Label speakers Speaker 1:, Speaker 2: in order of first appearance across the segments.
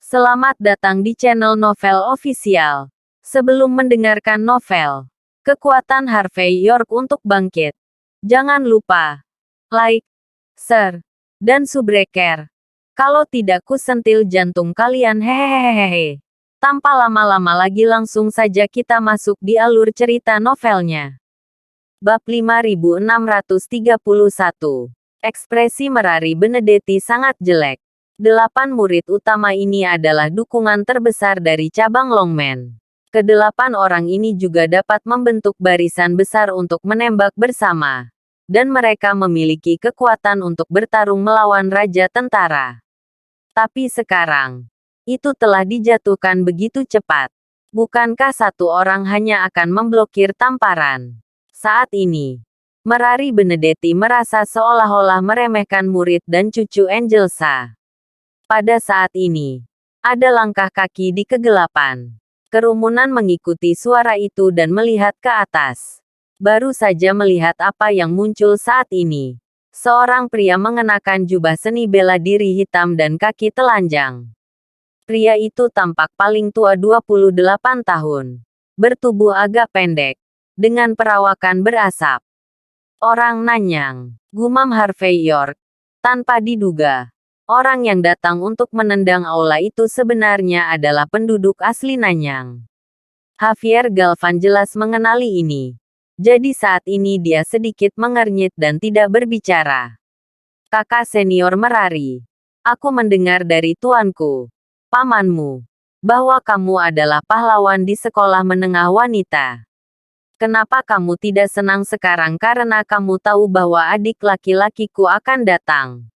Speaker 1: Selamat datang di channel Novel Official. Sebelum mendengarkan novel, kekuatan Harvey York untuk bangkit. Jangan lupa like, share, dan subscribe. Kalau tidak kusentil jantung kalian hehehehe. Tanpa lama-lama lagi langsung saja kita masuk di alur cerita novelnya. Bab 5631. Ekspresi Merari Benedetti sangat jelek. 8 murid utama ini adalah dukungan terbesar dari cabang Longman. Kedelapan orang ini juga dapat membentuk barisan besar untuk menembak bersama. Dan mereka memiliki kekuatan untuk bertarung melawan Raja Tentara. Tapi sekarang, itu telah dijatuhkan begitu cepat. Bukankah satu orang hanya akan memblokir tamparan? Saat ini, Merari Benedetti merasa seolah-olah meremehkan murid dan cucu Angelsa. Pada saat ini, ada langkah kaki di kegelapan. Kerumunan mengikuti suara itu dan melihat ke atas. Baru saja melihat apa yang muncul saat ini. Seorang pria mengenakan jubah seni bela diri hitam dan kaki telanjang. Pria itu tampak paling tua 28 tahun. Bertubuh agak pendek. Dengan perawakan berasap. Orang Nanyang, gumam Harvey York. Tanpa diduga. Orang yang datang untuk menendang aula itu sebenarnya adalah penduduk asli Nanyang. Javier Galvan jelas mengenali ini. Jadi saat ini dia sedikit mengernyit dan tidak berbicara. Kakak senior Merari. Aku mendengar dari tuanku, pamanmu, bahwa kamu adalah pahlawan di sekolah menengah wanita. Kenapa kamu tidak senang sekarang karena kamu tahu bahwa adik laki-lakiku akan datang?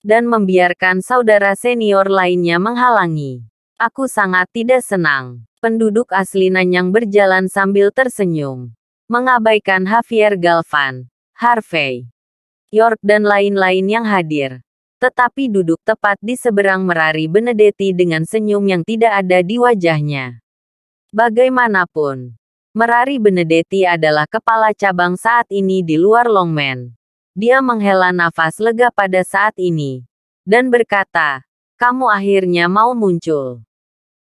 Speaker 1: Dan membiarkan saudara senior lainnya menghalangi. Aku sangat tidak senang. Penduduk asli Nanyang berjalan sambil tersenyum. Mengabaikan Javier Galvan, Harvey York dan lain-lain yang hadir. Tetapi duduk tepat di seberang Merari Benedetti dengan senyum yang tidak ada di wajahnya. Bagaimanapun, Merari Benedetti adalah kepala cabang saat ini di luar Longman. Dia menghela nafas lega pada saat ini. Dan berkata, kamu akhirnya mau muncul.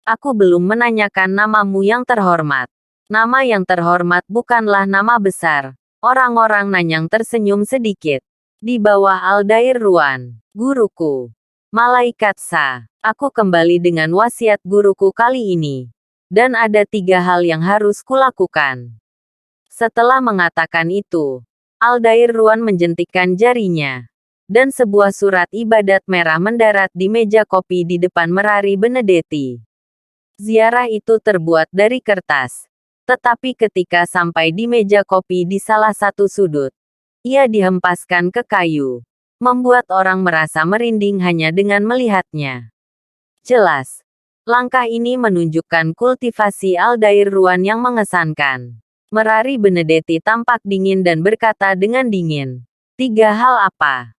Speaker 1: Aku belum menanyakan namamu yang terhormat. Nama yang terhormat bukanlah nama besar. Orang-orang Nanyang tersenyum sedikit. Di bawah Aldair Ruan, guruku. Malaikat Sa. Aku kembali dengan wasiat guruku kali ini. Dan ada 3 hal yang harus kulakukan. Setelah mengatakan itu, Aldair Ruan menjentikkan jarinya. Dan sebuah surat ibadat merah mendarat di meja kopi di depan Merari Benedetti. Ziarah itu terbuat dari kertas. Tetapi ketika sampai di meja kopi di salah satu sudut, ia dihempaskan ke kayu. Membuat orang merasa merinding hanya dengan melihatnya. Jelas, langkah ini menunjukkan kultivasi Aldair Ruan yang mengesankan. Merari Benedetti tampak dingin dan berkata dengan dingin. 3 hal apa?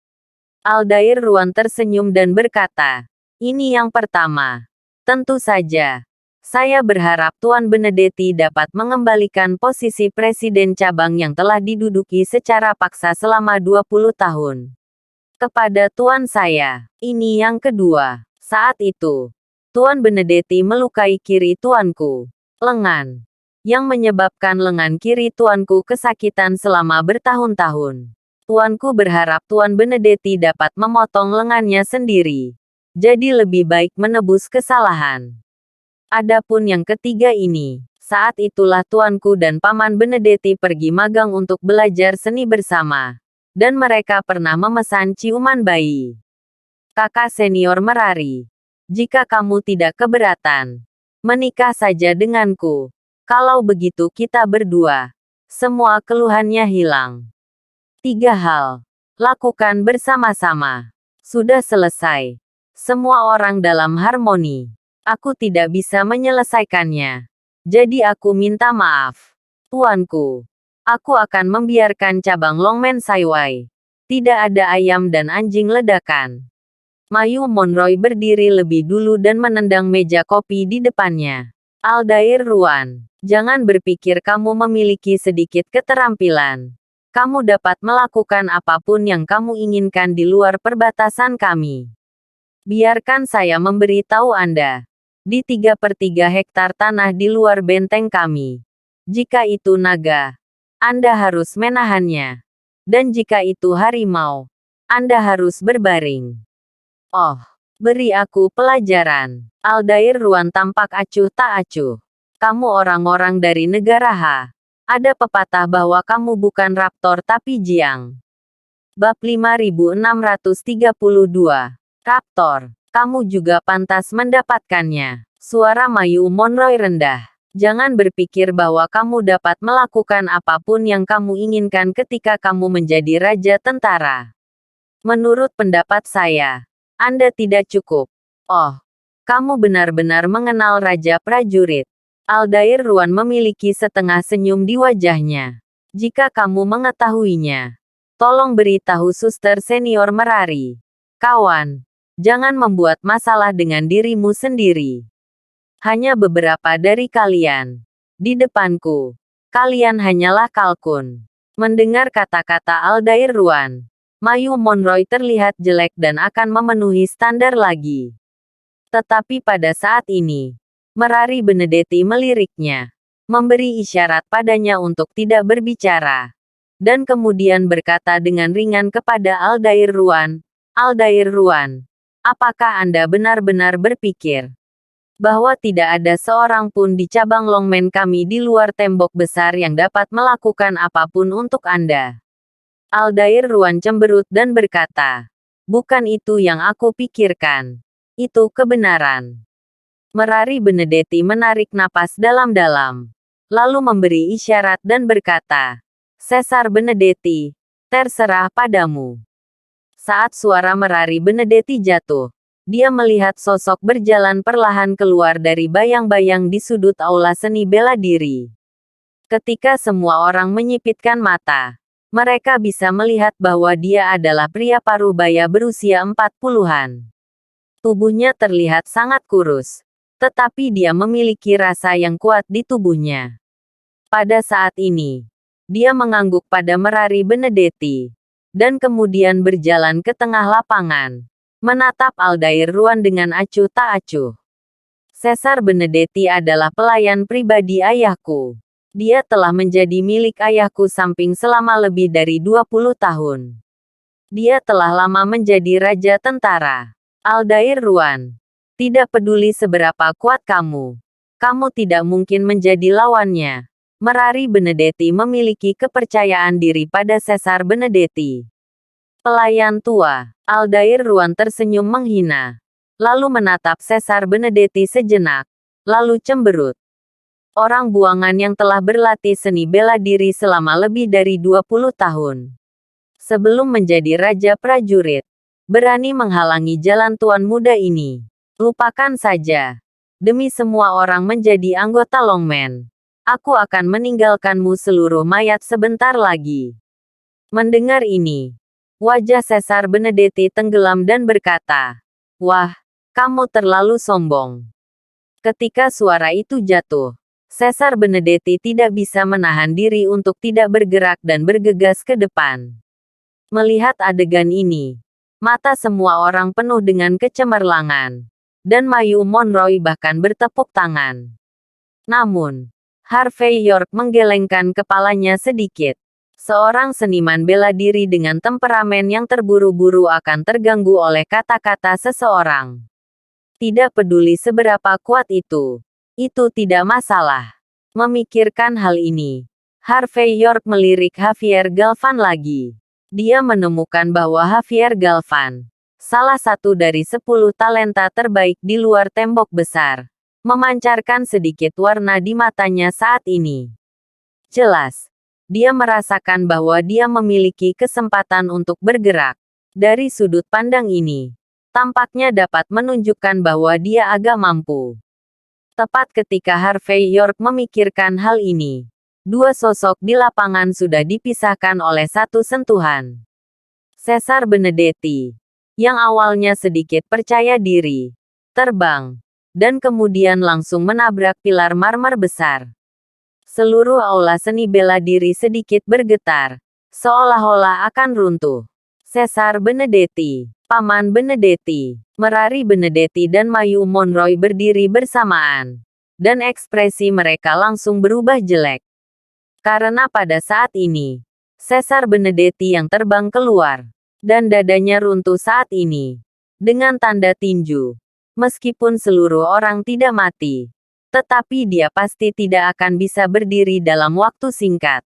Speaker 1: Aldair Ruan tersenyum dan berkata, ini yang pertama. Tentu saja. Saya berharap Tuan Benedetti dapat mengembalikan posisi presiden cabang yang telah diduduki secara paksa selama 20 tahun. Kepada Tuan saya. Ini yang kedua. Saat itu, Tuan Benedetti melukai kiri tuanku, lengan. Yang menyebabkan lengan kiri tuanku kesakitan selama bertahun-tahun. Tuanku berharap Tuan Benedetti dapat memotong lengannya sendiri. Jadi lebih baik menebus kesalahan. Adapun yang ketiga ini, saat itulah tuanku dan paman Benedetti pergi magang untuk belajar seni bersama. Dan mereka pernah memesan ciuman bayi. Kakak senior Merari, jika kamu tidak keberatan, menikah saja denganku. Kalau begitu kita berdua, semua keluhannya hilang. 3 hal. Lakukan bersama-sama. Sudah selesai. Semua orang dalam harmoni. Aku tidak bisa menyelesaikannya. Jadi aku minta maaf. Tuanku. Aku akan membiarkan cabang Longman Saiwai. Tidak ada ayam dan anjing ledakan. Mayu Monroy berdiri lebih dulu dan menendang meja kopi di depannya. Aldair Ruan. Jangan berpikir kamu memiliki sedikit keterampilan. Kamu dapat melakukan apapun yang kamu inginkan di luar perbatasan kami. Biarkan saya memberitahu Anda. Di 3/3 hektar tanah di luar benteng kami. Jika itu naga, Anda harus menahannya. Dan jika itu harimau, Anda harus berbaring. Oh, beri aku pelajaran. Aldair Ruan tampak acuh tak acuh. Kamu orang-orang dari negara H. Ada pepatah bahwa kamu bukan raptor tapi jiang. Bab 5632. Raptor. Kamu juga pantas mendapatkannya. Suara Mayu Monroe rendah. Jangan berpikir bahwa kamu dapat melakukan apapun yang kamu inginkan ketika kamu menjadi raja tentara. Menurut pendapat saya, Anda tidak cukup. Oh, kamu benar-benar mengenal Raja Prajurit. Aldair Ruan memiliki setengah senyum di wajahnya. Jika kamu mengetahuinya, tolong beritahu suster senior Merari. Kawan, jangan membuat masalah dengan dirimu sendiri. Hanya beberapa dari kalian. Di depanku, kalian hanyalah kalkun. Mendengar kata-kata Aldair Ruan, Mayu Monroe terlihat jelek dan akan memenuhi standar lagi. Tetapi pada saat ini, Merari Benedetti meliriknya, memberi isyarat padanya untuk tidak berbicara, dan kemudian berkata dengan ringan kepada Aldair Ruan, "Aldair Ruan, apakah Anda benar-benar berpikir bahwa tidak ada seorang pun di cabang Longmen kami di luar tembok besar yang dapat melakukan apapun untuk Anda?" Aldair Ruan cemberut dan berkata, "Bukan itu yang aku pikirkan. Itu kebenaran." Merari Benedetti menarik napas dalam-dalam, lalu memberi isyarat dan berkata, "Caesar Benedetti, terserah padamu." Saat suara Merari Benedetti jatuh, dia melihat sosok berjalan perlahan keluar dari bayang-bayang di sudut aula seni bela diri. Ketika semua orang menyipitkan mata, mereka bisa melihat bahwa dia adalah pria parubaya berusia 40-an. Tubuhnya terlihat sangat kurus, tetapi dia memiliki rasa yang kuat di tubuhnya. Pada saat ini, dia mengangguk pada Merari Benedetti, dan kemudian berjalan ke tengah lapangan, menatap Aldair Ruan dengan acuh tak acuh. Caesar Benedetti adalah pelayan pribadi ayahku. Dia telah menjadi milik ayahku samping selama lebih dari 20 tahun. Dia telah lama menjadi raja tentara. Aldair Ruan. Tidak peduli seberapa kuat kamu. Kamu tidak mungkin menjadi lawannya. Merari Benedetti memiliki kepercayaan diri pada Caesar Benedetti. Pelayan tua. Aldair Ruan tersenyum menghina. Lalu menatap Caesar Benedetti sejenak. Lalu cemberut. Orang buangan yang telah berlatih seni bela diri selama lebih dari 20 tahun. Sebelum menjadi raja prajurit, berani menghalangi jalan tuan muda ini. Lupakan saja. Demi semua orang menjadi anggota Longmen, aku akan meninggalkanmu seluruh mayat sebentar lagi. Mendengar ini, wajah Caesar Benedetti tenggelam dan berkata, "Wah, kamu terlalu sombong." Ketika suara itu jatuh, Caesar Benedetti tidak bisa menahan diri untuk tidak bergerak dan bergegas ke depan. Melihat adegan ini, mata semua orang penuh dengan kecemerlangan. Dan Mayu Monroe bahkan bertepuk tangan. Namun, Harvey York menggelengkan kepalanya sedikit. Seorang seniman bela diri dengan temperamen yang terburu-buru akan terganggu oleh kata-kata seseorang. Tidak peduli seberapa kuat itu tidak masalah. Memikirkan hal ini, Harvey York melirik Javier Galvan lagi. Dia menemukan bahwa Javier Galvan, salah satu dari 10 talenta terbaik di luar tembok besar, memancarkan sedikit warna di matanya saat ini. Jelas, dia merasakan bahwa dia memiliki kesempatan untuk bergerak. Dari sudut pandang ini, tampaknya dapat menunjukkan bahwa dia agak mampu. Tepat ketika Harvey York memikirkan hal ini, dua sosok di lapangan sudah dipisahkan oleh satu sentuhan. Caesar Benedetti, yang awalnya sedikit percaya diri, terbang, dan kemudian langsung menabrak pilar marmer besar. Seluruh aula seni bela diri sedikit bergetar, seolah-olah akan runtuh. Caesar Benedetti Paman Benedetti. Merari Benedetti dan Mayu Monroy berdiri bersamaan. Dan ekspresi mereka langsung berubah jelek. Karena pada saat ini, Caesar Benedetti yang terbang keluar. Dan dadanya runtuh saat ini. Dengan tanda tinju. Meskipun seluruh orang tidak mati. Tetapi dia pasti tidak akan bisa berdiri dalam waktu singkat.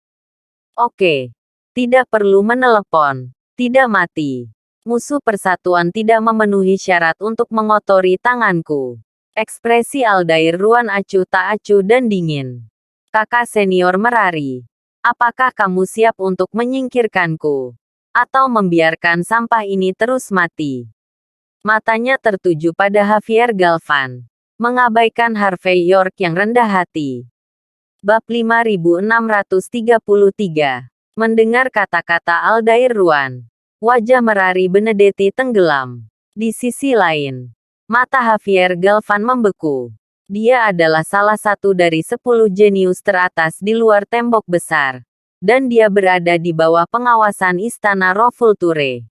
Speaker 1: Oke. Tidak perlu menelepon. Tidak mati. Musuh persatuan tidak memenuhi syarat untuk mengotori tanganku. Ekspresi Aldair Ruan acuh tak acuh dan dingin. Kakak senior Merari. Apakah kamu siap untuk menyingkirkanku? Atau membiarkan sampah ini terus mati? Matanya tertuju pada Javier Galvan. Mengabaikan Harvey York yang rendah hati. Bab 5633. Mendengar kata-kata Aldair Ruan. Wajah Merari Benedetti tenggelam. Di sisi lain, mata Javier Galvan membeku. Dia adalah salah satu dari 10 jenius teratas di luar tembok besar. Dan dia berada di bawah pengawasan Istana Rovulture.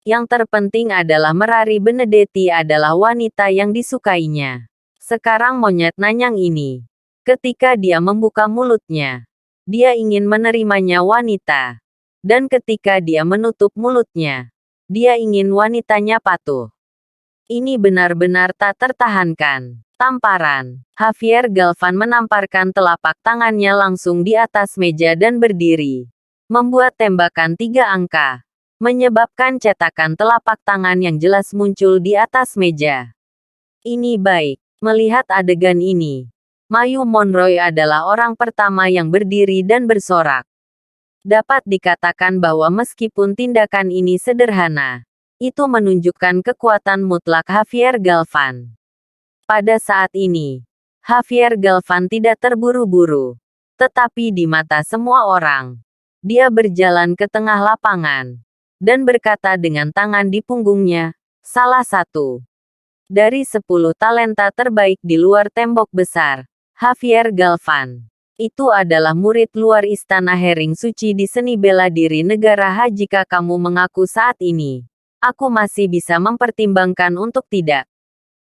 Speaker 1: Yang terpenting adalah Merari Benedetti adalah wanita yang disukainya. Sekarang monyet nanyang ini. Ketika dia membuka mulutnya, dia ingin menerimanya wanita. Dan ketika dia menutup mulutnya, dia ingin wanitanya patuh. Ini benar-benar tak tertahankan. Tamparan. Javier Galvan menamparkan telapak tangannya langsung di atas meja dan berdiri. Membuat tembakan 3 angka. Menyebabkan cetakan telapak tangan yang jelas muncul di atas meja. Ini baik. Melihat adegan ini, Mayu Monroy adalah orang pertama yang berdiri dan bersorak. Dapat dikatakan bahwa meskipun tindakan ini sederhana, itu menunjukkan kekuatan mutlak Javier Galvan. Pada saat ini, Javier Galvan tidak terburu-buru. Tetapi di mata semua orang, dia berjalan ke tengah lapangan. Dan berkata dengan tangan di punggungnya, salah satu dari 10 talenta terbaik di luar tembok besar, Javier Galvan. Itu adalah murid luar istana Hering Suci di seni bela diri negara Ha. Jika kamu mengaku saat ini, aku masih bisa mempertimbangkan untuk tidak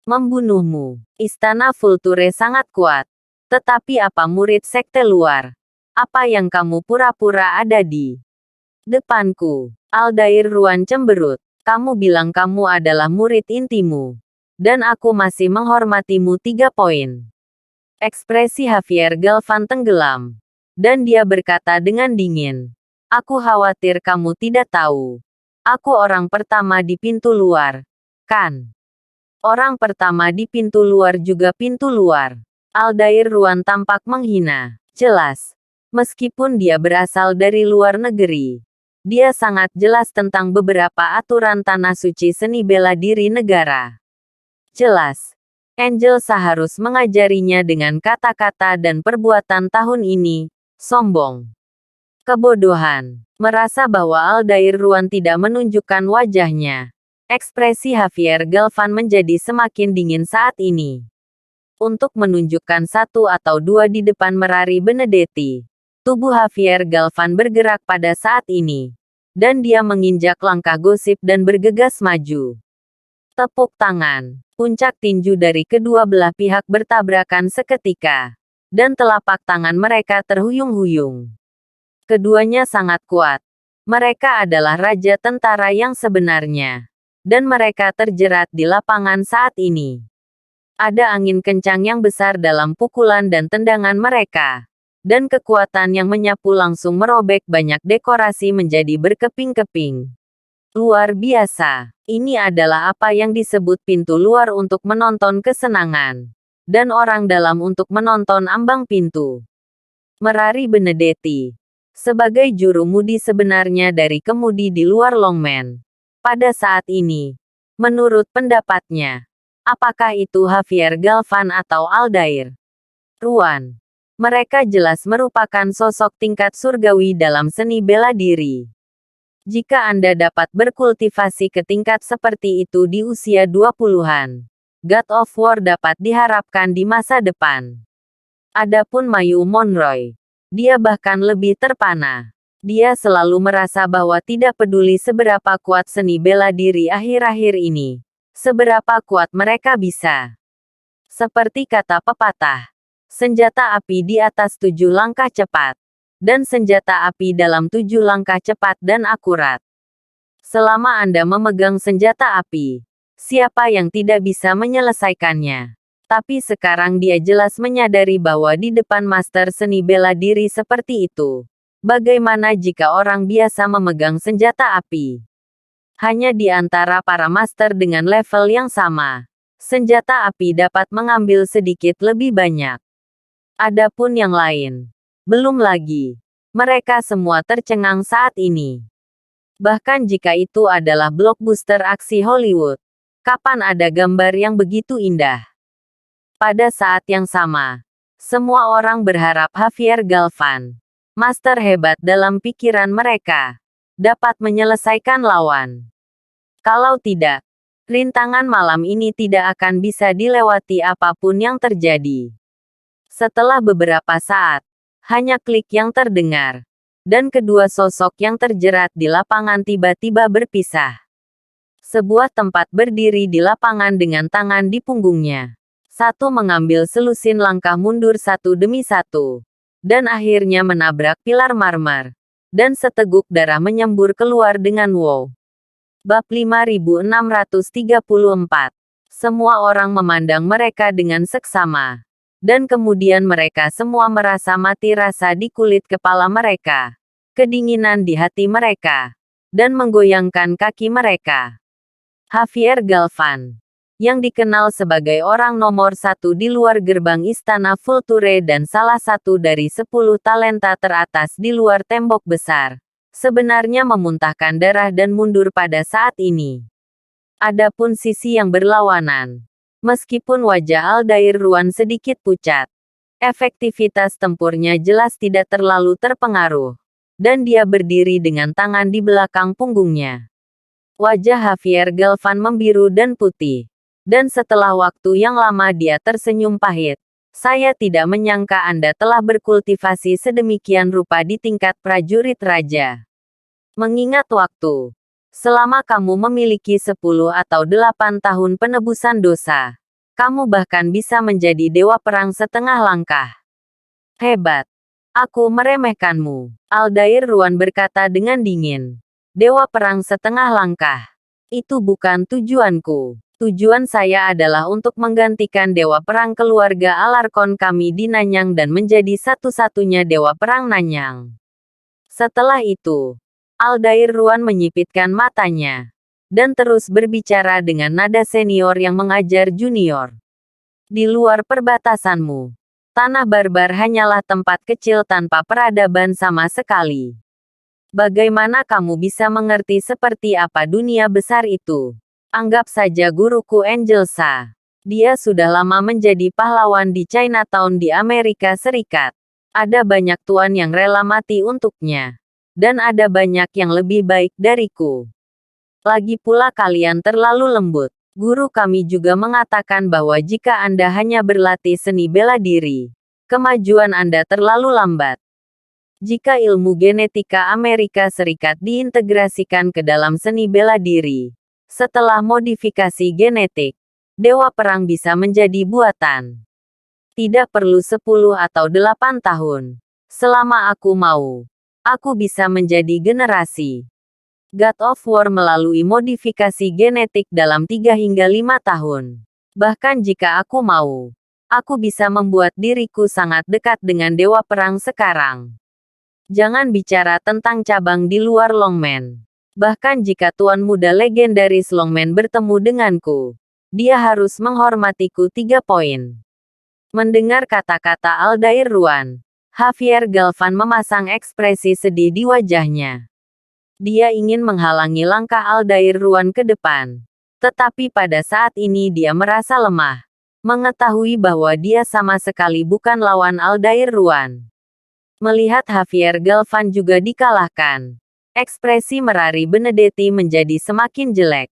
Speaker 1: membunuhmu. Istana Vulture sangat kuat. Tetapi apa murid sekte luar? Apa yang kamu pura-pura ada di depanku? Aldair Ruan cemberut. Kamu bilang kamu adalah murid intimu. Dan aku masih menghormatimu. 3 poin. Ekspresi Javier Galvan tenggelam. Dan dia berkata dengan dingin. Aku khawatir kamu tidak tahu. Aku orang pertama di pintu luar. Kan? Orang pertama di pintu luar juga pintu luar. Aldair Ruan tampak menghina. Jelas. Meskipun dia berasal dari luar negeri. Dia sangat jelas tentang beberapa aturan tanah suci seni bela diri negara. Jelas. Angel seharus mengajarinya dengan kata-kata dan perbuatan tahun ini. Sombong. Kebodohan. Merasa bahwa Aldair Ruan tidak menunjukkan wajahnya. Ekspresi Javier Galvan menjadi semakin dingin saat ini. Untuk menunjukkan 1 atau 2 di depan Merari Benedetti. Tubuh Javier Galvan bergerak pada saat ini. Dan dia menginjak langkah gosip dan bergegas maju. Tepuk tangan. Puncak tinju dari kedua belah pihak bertabrakan seketika. Dan telapak tangan mereka terhuyung-huyung. Keduanya sangat kuat. Mereka adalah raja tentara yang sebenarnya. Dan mereka terjerat di lapangan saat ini. Ada angin kencang yang besar dalam pukulan dan tendangan mereka. Dan kekuatan yang menyapu langsung merobek banyak dekorasi menjadi berkeping-keping. Luar biasa. Ini adalah apa yang disebut pintu luar untuk menonton kesenangan. Dan orang dalam untuk menonton ambang pintu. Merari Benedetti. Sebagai juru mudi sebenarnya dari kemudi di luar Longmen. Pada saat ini. Menurut pendapatnya. Apakah itu Javier Galvan atau Aldair Ruan? Mereka jelas merupakan sosok tingkat surgawi dalam seni bela diri. Jika Anda dapat berkultivasi ke tingkat seperti itu di usia 20-an, God of War dapat diharapkan di masa depan. Adapun Mayu Monroy, dia bahkan lebih terpana. Dia selalu merasa bahwa tidak peduli seberapa kuat seni bela diri akhir-akhir ini. Seberapa kuat mereka bisa. Seperti kata pepatah, senjata api di atas 7 langkah cepat. Dan senjata api dalam 7 langkah cepat dan akurat. Selama Anda memegang senjata api, siapa yang tidak bisa menyelesaikannya? Tapi sekarang dia jelas menyadari bahwa di depan master seni bela diri seperti itu, bagaimana jika orang biasa memegang senjata api? Hanya di antara para master dengan level yang sama, senjata api dapat mengambil sedikit lebih banyak. Adapun yang lain, belum lagi. Mereka semua tercengang saat ini. Bahkan jika itu adalah blockbuster aksi Hollywood, kapan ada gambar yang begitu indah? Pada saat yang sama, semua orang berharap Javier Galvan, master hebat dalam pikiran mereka, dapat menyelesaikan lawan. Kalau tidak, rintangan malam ini tidak akan bisa dilewati apapun yang terjadi. Setelah beberapa saat, hanya klik yang terdengar, dan kedua sosok yang terjerat di lapangan tiba-tiba berpisah. Sebuah tempat berdiri di lapangan dengan tangan di punggungnya. Satu mengambil selusin langkah mundur satu demi satu, dan akhirnya menabrak pilar marmer, dan seteguk darah menyembur keluar dengan wow. Bab 5634. Semua orang memandang mereka dengan seksama. Dan kemudian mereka semua merasa mati rasa di kulit kepala mereka. Kedinginan di hati mereka. Dan menggoyangkan kaki mereka. Javier Galvan, yang dikenal sebagai orang nomor 1 di luar gerbang Istana Vulture dan salah satu dari 10 talenta teratas di luar tembok besar, sebenarnya memuntahkan darah dan mundur pada saat ini. Adapun sisi yang berlawanan, meskipun wajah Aldair Ruan sedikit pucat, efektivitas tempurnya jelas tidak terlalu terpengaruh, dan dia berdiri dengan tangan di belakang punggungnya. Wajah Javier Galvan membiru dan putih, dan setelah waktu yang lama dia tersenyum pahit. Saya tidak menyangka Anda telah berkultivasi sedemikian rupa di tingkat prajurit raja. Mengingat waktu, selama kamu memiliki 10 atau 8 tahun penebusan dosa, kamu bahkan bisa menjadi dewa perang setengah langkah. Hebat. Aku meremehkanmu, Aldair Ruan berkata dengan dingin. Dewa perang setengah langkah. Itu bukan tujuanku. Tujuan saya adalah untuk menggantikan dewa perang keluarga Alarkon kami di Nanyang dan menjadi satu-satunya dewa perang Nanyang. Setelah itu, Aldair Ruan menyipitkan matanya, dan terus berbicara dengan nada senior yang mengajar junior. Di luar perbatasanmu, tanah barbar hanyalah tempat kecil tanpa peradaban sama sekali. Bagaimana kamu bisa mengerti seperti apa dunia besar itu? Anggap saja guruku Angelsa. Dia sudah lama menjadi pahlawan di Chinatown di Amerika Serikat. Ada banyak tuan yang rela mati untuknya. Dan ada banyak yang lebih baik dariku. Lagi pula kalian terlalu lembut. Guru kami juga mengatakan bahwa jika Anda hanya berlatih seni bela diri, kemajuan Anda terlalu lambat. Jika ilmu genetika Amerika Serikat diintegrasikan ke dalam seni bela diri, setelah modifikasi genetik, dewa perang bisa menjadi buatan. Tidak perlu 10 atau 8 tahun. Selama aku mau, aku bisa menjadi generasi. God of War melalui modifikasi genetik dalam 3 hingga 5 tahun. Bahkan jika aku mau, aku bisa membuat diriku sangat dekat dengan dewa perang sekarang. Jangan bicara tentang cabang di luar Longman. Bahkan jika tuan muda legendaris Longman bertemu denganku, dia harus menghormatiku 3 poin. Mendengar kata-kata Aldair Ruan, Javier Galvan memasang ekspresi sedih di wajahnya. Dia ingin menghalangi langkah Aldair Ruan ke depan. Tetapi pada saat ini dia merasa lemah, mengetahui bahwa dia sama sekali bukan lawan Aldair Ruan. Melihat Javier Galvan juga dikalahkan, ekspresi Merari Benedetti menjadi semakin jelek.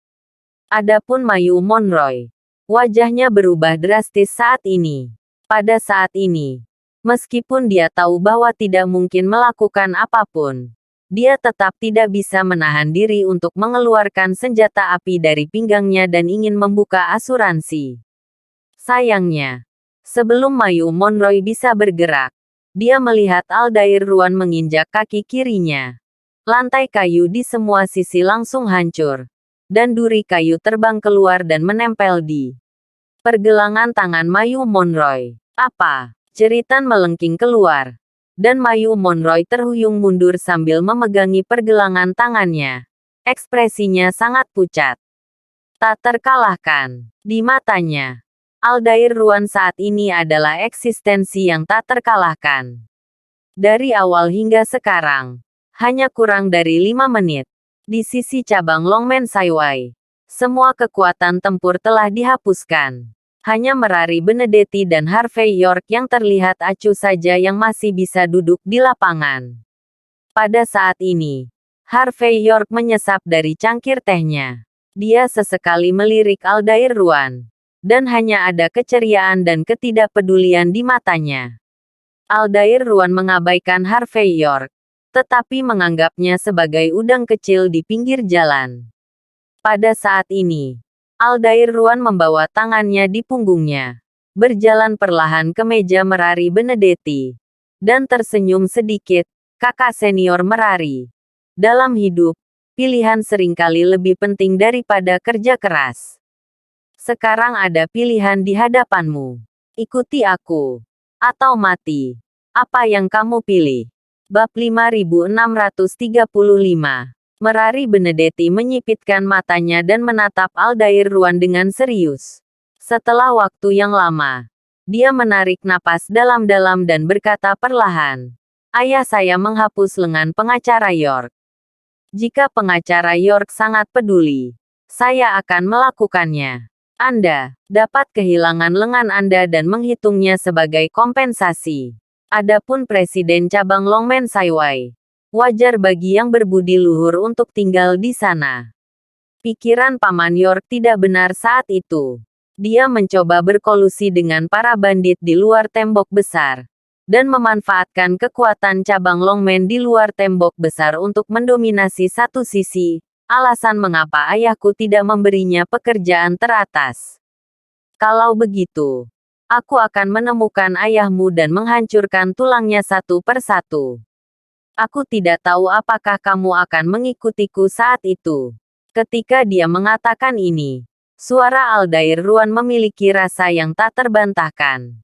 Speaker 1: Adapun Mayu Monroy, wajahnya berubah drastis saat ini. Pada saat ini, meskipun dia tahu bahwa tidak mungkin melakukan apapun, dia tetap tidak bisa menahan diri untuk mengeluarkan senjata api dari pinggangnya dan ingin membuka asuransi. Sayangnya, sebelum Mayu Monroe bisa bergerak, dia melihat Aldair Ruan menginjak kaki kirinya. Lantai kayu di semua sisi langsung hancur, dan duri kayu terbang keluar dan menempel di pergelangan tangan Mayu Monroe. Apa? Jeritan melengking keluar, dan Mayu Monroe terhuyung mundur sambil memegangi pergelangan tangannya. Ekspresinya sangat pucat. Tak terkalahkan. Di matanya, Aldair Ruan saat ini adalah eksistensi yang tak terkalahkan. Dari awal hingga sekarang, hanya kurang dari 5 menit. Di sisi cabang Longmen Saiwai, semua kekuatan tempur telah dihapuskan. Hanya Merari Benedetti dan Harvey York yang terlihat acuh saja yang masih bisa duduk di lapangan. Pada saat ini, Harvey York menyesap dari cangkir tehnya. Dia sesekali melirik Aldair Ruan, dan hanya ada keceriaan dan ketidakpedulian di matanya. Aldair Ruan mengabaikan Harvey York, tetapi menganggapnya sebagai udang kecil di pinggir jalan. Pada saat ini, Aldair Ruan membawa tangannya di punggungnya, berjalan perlahan ke meja Merari Benedetti, dan tersenyum sedikit. Kakak senior Merari, dalam hidup, pilihan seringkali lebih penting daripada kerja keras. Sekarang ada pilihan di hadapanmu. Ikuti aku, atau mati. Apa yang kamu pilih? Bab 5635. Merari Benedetti menyipitkan matanya dan menatap Aldair Ruan dengan serius. Setelah waktu yang lama, dia menarik napas dalam-dalam dan berkata perlahan, "Ayah saya menghapus lengan pengacara York. Jika pengacara York sangat peduli, saya akan melakukannya. Anda dapat kehilangan lengan Anda dan menghitungnya sebagai kompensasi. Adapun Presiden Cabang Longmen Saiwai, wajar bagi yang berbudi luhur untuk tinggal di sana." Pikiran Paman York tidak benar saat itu. Dia mencoba berkolusi dengan para bandit di luar tembok besar, dan memanfaatkan kekuatan cabang Longmen di luar tembok besar untuk mendominasi satu sisi. Alasan mengapa ayahku tidak memberinya pekerjaan teratas. Kalau begitu, aku akan menemukan ayahmu dan menghancurkan tulangnya satu persatu. Aku tidak tahu apakah kamu akan mengikutiku saat itu. Ketika dia mengatakan ini, suara Aldair Ruan memiliki rasa yang tak terbantahkan.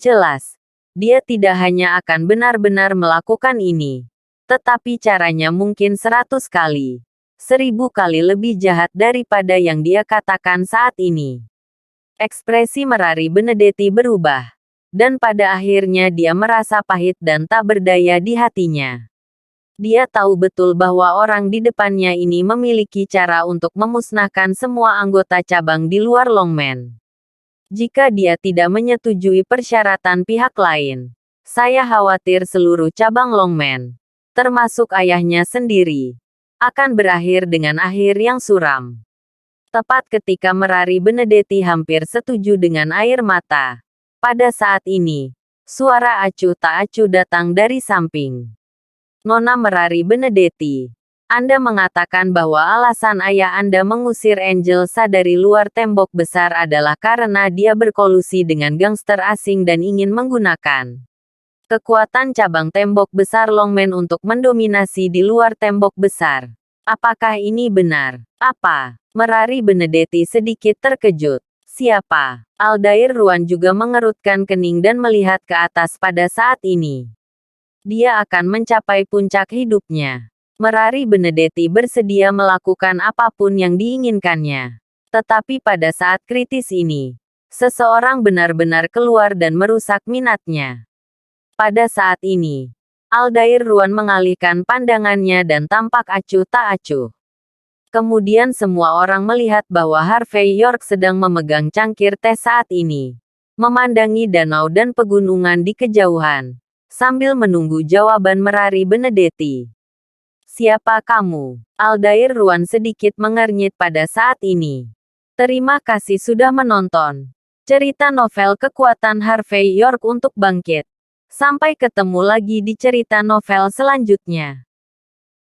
Speaker 1: Jelas, dia tidak hanya akan benar-benar melakukan ini, tetapi caranya mungkin 100 kali, 1000 kali lebih jahat daripada yang dia katakan saat ini. Ekspresi Merari Benedetti berubah. Dan pada akhirnya dia merasa pahit dan tak berdaya di hatinya. Dia tahu betul bahwa orang di depannya ini memiliki cara untuk memusnahkan semua anggota cabang di luar Longmen. Jika dia tidak menyetujui persyaratan pihak lain, saya khawatir seluruh cabang Longmen, termasuk ayahnya sendiri, akan berakhir dengan akhir yang suram. Tepat ketika Merari Benedetti hampir setuju dengan air mata. Pada saat ini, suara acuh tak acuh datang dari samping. "Nona Merari Benedetti, Anda mengatakan bahwa alasan ayah Anda mengusir Angelsa dari luar tembok besar adalah karena dia berkolusi dengan gangster asing dan ingin menggunakan kekuatan cabang tembok besar Longmen untuk mendominasi di luar tembok besar. Apakah ini benar?" "Apa?" Merari Benedetti sedikit terkejut. "Siapa?" Aldair Ruan juga mengerutkan kening dan melihat ke atas pada saat ini. Dia akan mencapai puncak hidupnya. Merari Benedetti bersedia melakukan apapun yang diinginkannya. Tetapi pada saat kritis ini, seseorang benar-benar keluar dan merusak minatnya. Pada saat ini, Aldair Ruan mengalihkan pandangannya dan tampak acuh tak acuh. Kemudian semua orang melihat bahwa Harvey York sedang memegang cangkir teh saat ini, memandangi danau dan pegunungan di kejauhan, sambil menunggu jawaban Merari Benedetti. "Siapa kamu?" Aldair Ruan sedikit mengernyit pada saat ini. Terima kasih sudah menonton cerita novel Kekuatan Harvey York untuk Bangkit. Sampai ketemu lagi di cerita novel selanjutnya.